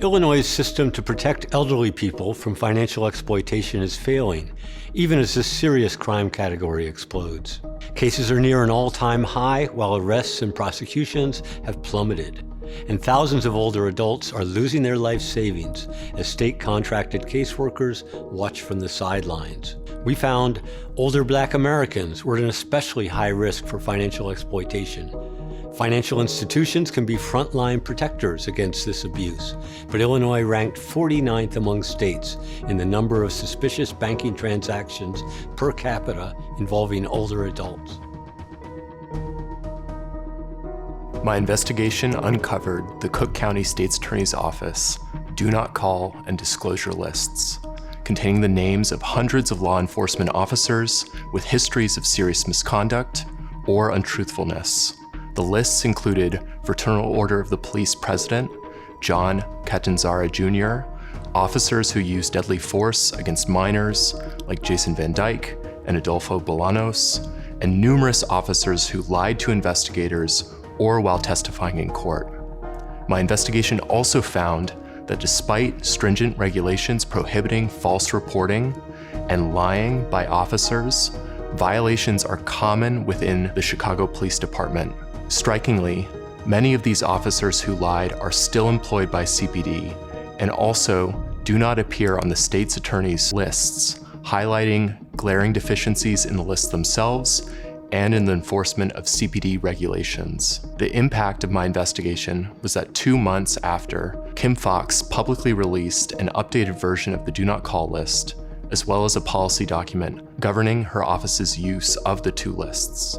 Illinois' system to protect elderly people from financial exploitation is failing, even as this serious crime category explodes. Cases are near an all-time high, while arrests and prosecutions have plummeted. And thousands of older adults are losing their life savings as state-contracted caseworkers watch from the sidelines. We found older Black Americans were at an especially high risk for financial exploitation. Financial institutions can be frontline protectors against this abuse, but Illinois ranked 49th among states in the number of suspicious banking transactions per capita involving older adults. My investigation uncovered the Cook County State's Attorney's Office do not call and disclosure lists, containing the names of hundreds of law enforcement officers with histories of serious misconduct or untruthfulness. The lists included Fraternal Order of the Police President, John Catanzara Jr., officers who used deadly force against minors like Jason Van Dyke and Adolfo Bolanos, and numerous officers who lied to investigators or while testifying in court. My investigation also found that despite stringent regulations prohibiting false reporting and lying by officers, violations are common within the Chicago Police Department. Strikingly, many of these officers who lied are still employed by CPD and also do not appear on the state's attorney's lists, highlighting glaring deficiencies in the lists themselves and in the enforcement of CPD regulations. The impact of my investigation was that 2 months after, Kim Foxx publicly released an updated version of the Do Not Call list, as well as a policy document governing her office's use of the two lists.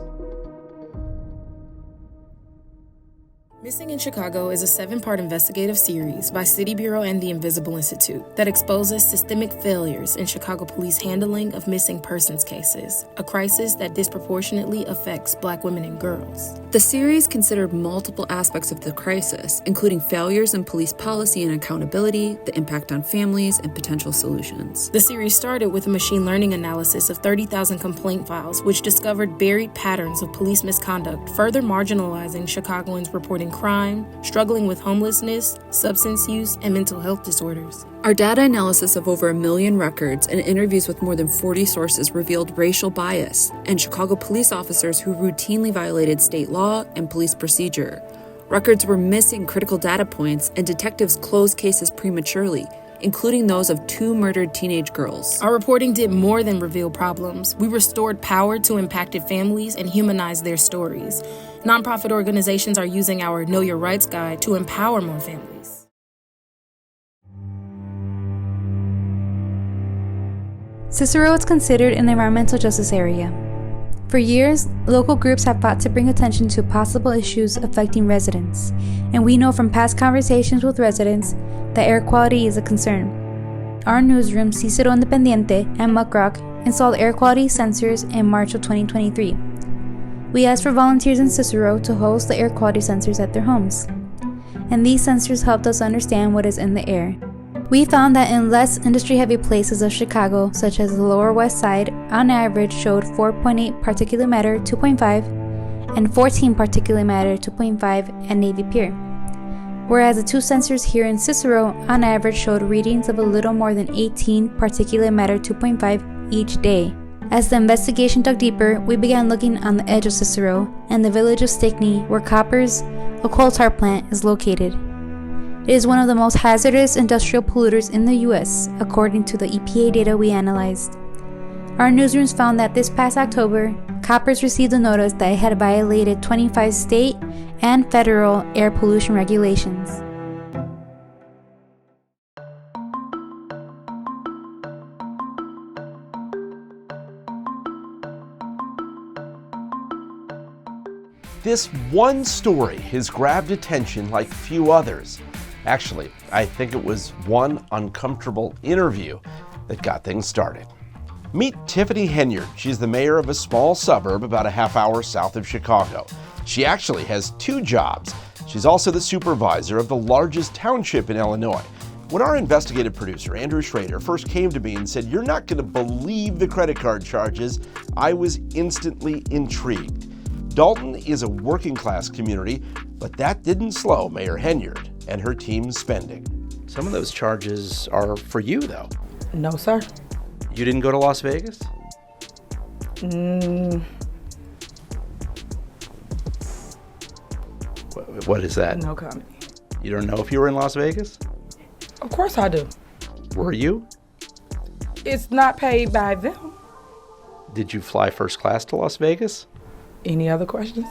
Missing in Chicago is a 7-part investigative series by City Bureau and the Invisible Institute that exposes systemic failures in Chicago police handling of missing persons cases, a crisis that disproportionately affects Black women and girls. The series considered multiple aspects of the crisis, including failures in police policy and accountability, the impact on families, and potential solutions. The series started with a machine learning analysis of 30,000 complaint files, which discovered buried patterns of police misconduct, further marginalizing Chicagoans reporting crime, struggling with homelessness, substance use, and mental health disorders. Our data analysis of over 1 million records and interviews with more than 40 sources revealed racial bias and Chicago police officers who routinely violated state law and police procedure. Records were missing critical data points, and detectives closed cases prematurely, including those of 2 murdered teenage girls. Our reporting did more than reveal problems. We restored power to impacted families and humanized their stories. Nonprofit organizations are using our Know Your Rights Guide to empower more families. Cicero is considered an environmental justice area. For years, local groups have fought to bring attention to possible issues affecting residents, and we know from past conversations with residents that air quality is a concern. Our newsroom, Cicero, Independiente, and MuckRock installed air quality sensors in March of 2023. We asked for volunteers in Cicero to host the air quality sensors at their homes, and these sensors helped us understand what is in the air. We found that in less industry-heavy places of Chicago, such as the Lower West Side, on average showed 4.8 particulate matter 2.5 and 14 particulate matter 2.5 at Navy Pier, whereas the two sensors here in Cicero on average showed readings of a little more than 18 particulate matter 2.5 each day. As the investigation dug deeper, we began looking on the edge of Cicero and the village of Stickney, where Koppers, a coal tar plant, is located. It is one of the most hazardous industrial polluters in the U.S., according to the EPA data we analyzed. Our newsrooms found that this past October, Koppers received a notice that it had violated 25 state and federal air pollution regulations. This one story has grabbed attention like few others. Actually, I think it was one uncomfortable interview that got things started. Meet Tiffany Henyard. She's the mayor of a small suburb about a half hour south of Chicago. She actually has 2 jobs. She's also the supervisor of the largest township in Illinois. When our investigative producer, Andrew Schrader, first came to me and said, "You're not going to believe the credit card charges," I was instantly intrigued. Dalton is a working class community, but that didn't slow Mayor Henyard and her team's spending. Some of those charges are for you, though. No, sir. You didn't go to Las Vegas? What is that? No comment. You don't know if you were in Las Vegas? Of course I do. Were you? It's not paid by them. Did you fly first class to Las Vegas? Any other questions?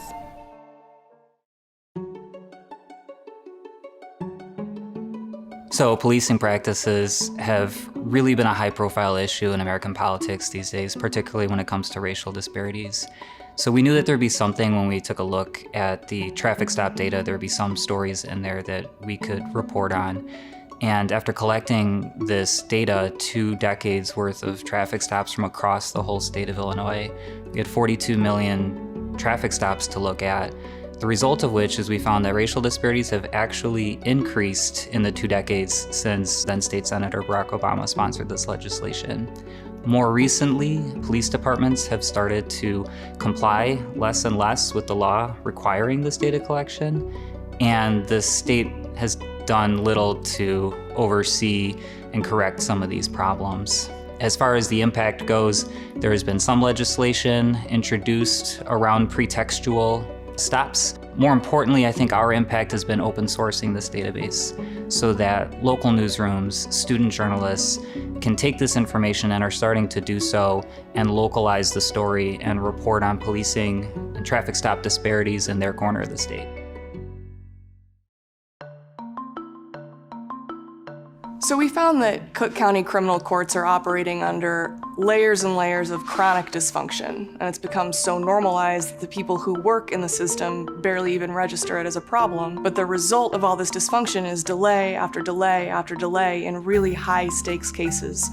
So policing practices have really been a high-profile issue in American politics these days, particularly when it comes to racial disparities. So we knew that there'd be something when we took a look at the traffic stop data. There'd be some stories in there that we could report on. And after collecting this data, 2 decades worth of traffic stops from across the whole state of Illinois, we had 42 million traffic stops to look at. The result of which is we found that racial disparities have actually increased in the 2 decades since then State Senator Barack Obama sponsored this legislation. More recently, police departments have started to comply less and less with the law requiring this data collection, and the state has done little to oversee and correct some of these problems. As far as the impact goes, there has been some legislation introduced around pretextual stops. More importantly, I think our impact has been open sourcing this database so that local newsrooms, student journalists can take this information and are starting to do so and localize the story and report on policing and traffic stop disparities in their corner of the state. So we found that Cook County criminal courts are operating under layers and layers of chronic dysfunction, and it's become so normalized that the people who work in the system barely even register it as a problem. But the result of all this dysfunction is delay after delay after delay in really high stakes cases.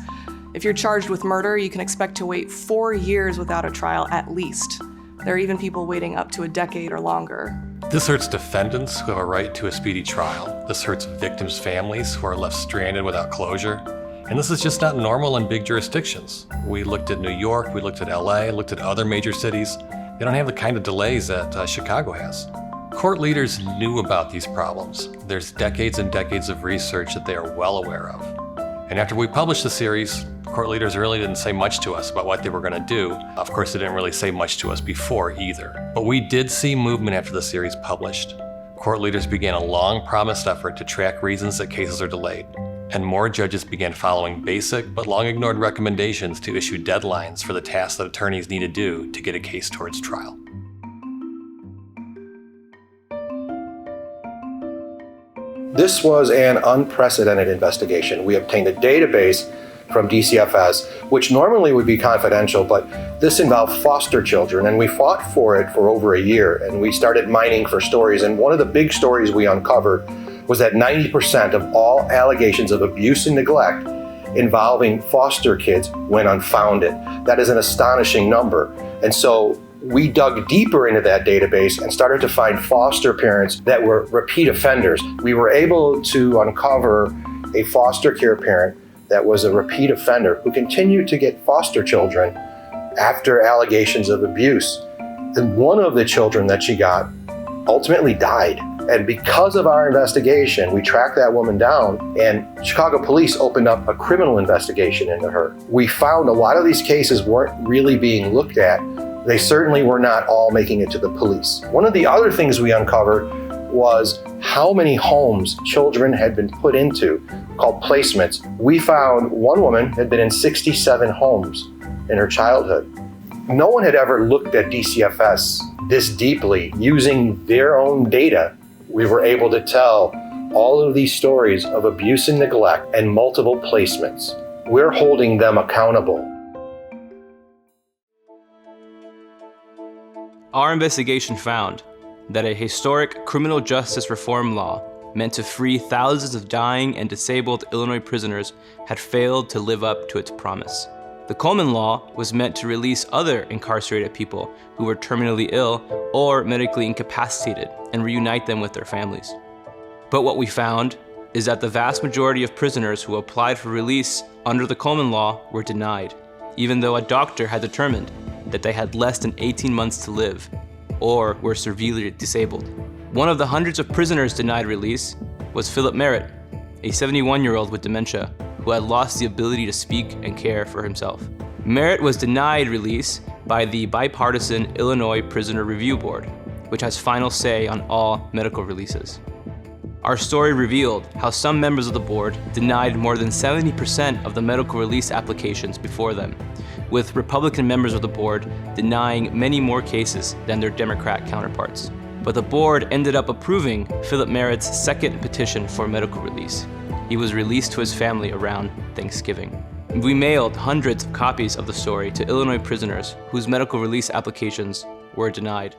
If you're charged with murder, you can expect to wait 4 years without a trial at least. There are even people waiting up to a decade or longer. This hurts defendants who have a right to a speedy trial. This hurts victims' families who are left stranded without closure. And this is just not normal in big jurisdictions. We looked at New York, we looked at LA, looked at other major cities. They don't have the kind of delays that Chicago has. Court leaders knew about these problems. There's decades and decades of research that they are well aware of. And after we published the series, court leaders really didn't say much to us about what they were going to do. Of course, they didn't really say much to us before either. But we did see movement after the series published. Court leaders began a long-promised effort to track reasons that cases are delayed. And more judges began following basic but long-ignored recommendations to issue deadlines for the tasks that attorneys need to do to get a case towards trial. This was an unprecedented investigation. We obtained a database from DCFS, which normally would be confidential, but this involved foster children, and we fought for it for over a year, and we started mining for stories. And one of the big stories we uncovered was that 90% of all allegations of abuse and neglect involving foster kids went unfounded. That is an astonishing number. And so we dug deeper into that database and started to find foster parents that were repeat offenders. We were able to uncover a foster care parent that was a repeat offender who continued to get foster children after allegations of abuse. And one of the children that she got ultimately died. And because of our investigation, we tracked that woman down, and Chicago police opened up a criminal investigation into her. We found a lot of these cases weren't really being looked at. They certainly were not all making it to the police. One of the other things we uncovered was how many homes children had been put into, called placements. We found one woman had been in 67 homes in her childhood. No one had ever looked at DCFS this deeply. Using their own data, we were able to tell all of these stories of abuse and neglect and multiple placements. We're holding them accountable. Our investigation found that a historic criminal justice reform law meant to free thousands of dying and disabled Illinois prisoners had failed to live up to its promise. The Coleman Law was meant to release other incarcerated people who were terminally ill or medically incapacitated and reunite them with their families. But what we found is that the vast majority of prisoners who applied for release under the Coleman Law were denied, even though a doctor had determined that they had less than 18 months to live or were severely disabled. One of the hundreds of prisoners denied release was Philip Merritt, a 71-year-old with dementia who had lost the ability to speak and care for himself. Merritt was denied release by the bipartisan Illinois Prisoner Review Board, which has final say on all medical releases. Our story revealed how some members of the board denied more than 70% of the medical release applications before them, with Republican members of the board denying many more cases than their Democrat counterparts. But the board ended up approving Philip Merritt's second petition for medical release. He was released to his family around Thanksgiving. We mailed hundreds of copies of the story to Illinois prisoners whose medical release applications were denied.